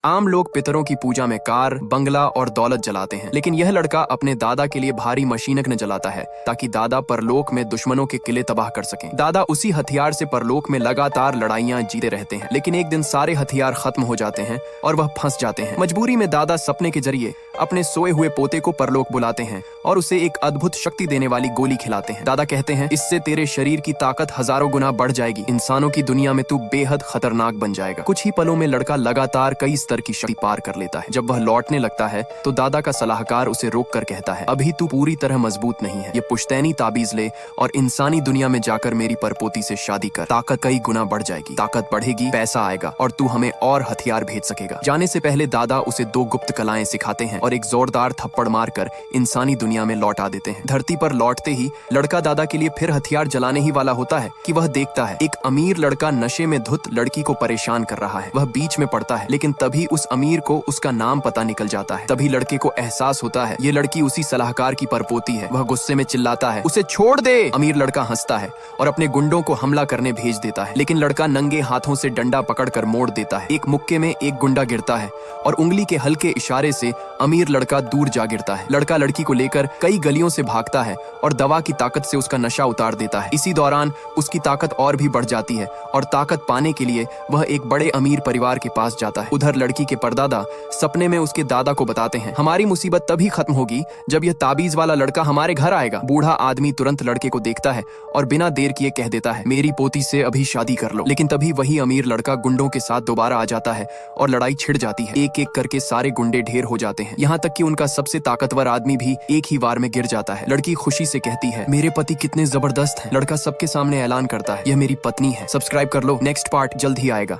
आम लोग पितरों की पूजा में कार, बंगला और दौलत जलाते हैं, लेकिन यह लड़का अपने दादा के लिए भारी मशीनगन जलाता है ताकि दादा परलोक में दुश्मनों के किले तबाह कर सकें। दादा उसी हथियार से परलोक में लगातार लड़ाइयां जीते रहते हैं, लेकिन एक दिन सारे हथियार खत्म हो जाते हैं और वह फंस जाते हैं। मजबूरी में दादा सपने के जरिए अपने सोए हुए पोते को परलोक बुलाते हैं और उसे एक अद्भुत शक्ति देने वाली गोली खिलाते हैं। दादा कहते हैं, इससे तेरे शरीर की ताकत हजारों गुना बढ़ जाएगी, इंसानों की दुनिया में तू बेहद खतरनाक बन जाएगा। कुछ ही पलों में लड़का लगातार कई स्तर की शक्ति पार कर लेता है। जब वह लौटने लगता है तो दादा का सलाहकार उसे रोक कर कहता है, अभी तू पूरी तरह मजबूत नहीं है, ये पुश्तैनी ताबीज ले और इंसानी दुनिया में जाकर मेरी परपोती से शादी कर, ताकत कई गुना बढ़ जाएगी, ताकत बढ़ेगी, पैसा आएगा और तू हमें और हथियार भेज सकेगा। जाने से पहले दादा उसे 2 गुप्त कलाएं सिखाते हैं और एक जोरदार थप्पड़ मारकर इंसानी दुनिया में लौटा देते हैं। धरती पर लौटते ही लड़का दादा के लिए फिर हथियार जलाने ही वाला होता है कि वह देखता है एक अमीर लड़का नशे में धुत लड़की को परेशान कर रहा है। वह बीच में पड़ता है, लेकिन तभी उस अमीर को उसका नाम पता निकल जाता है। तभी लड़के को एहसास होता है ये लड़की उसी सलाहकार की परपोती है। वह गुस्से में चिल्लाता है, उसे छोड़ दे। अमीर लड़का हंसता है और अपने गुंडों को हमला करने भेज देता है, लेकिन लड़का नंगे हाथों से डंडा पकड़कर मोड़ देता है। एक मुक्के में एक गुंडा गिरता है और उंगली के हल्के इशारे से अमीर लड़का दूर जा गिरता है। लड़का लड़की को लेकर कई गलियों से भागता है और दवा की ताकत से उसका नशा उतार देता है। इसी दौरान उसकी ताकत और भी बढ़ जाती है और ताकत पाने के लिए वह एक बड़े अमीर परिवार के पास जाता है। उधर लड़की के परदादा सपने में उसके दादा को बताते हैं, हमारी मुसीबत तभी खत्म होगी जब यह ताबीज वाला लड़का हमारे घर आएगा। बूढ़ा आदमी तुरंत लड़के को देखता है और बिना देर किए कह देता है, मेरी पोती से अभी शादी कर लो। लेकिन तभी वही अमीर लड़का गुंडों के साथ दोबारा आ जाता है और लड़ाई छिड़ जाती है। एक एक करके सारे गुंडे ढेर हो जाते हैं, यहाँ तक कि उनका सबसे ताकतवर आदमी भी एक ही वार में गिर जाता है। लड़की खुशी से कहती है, मेरे पति कितने जबरदस्त हैं। लड़का सबके सामने ऐलान करता है, यह मेरी पत्नी है। सब्सक्राइब कर लो, नेक्स्ट पार्ट जल्द ही आएगा।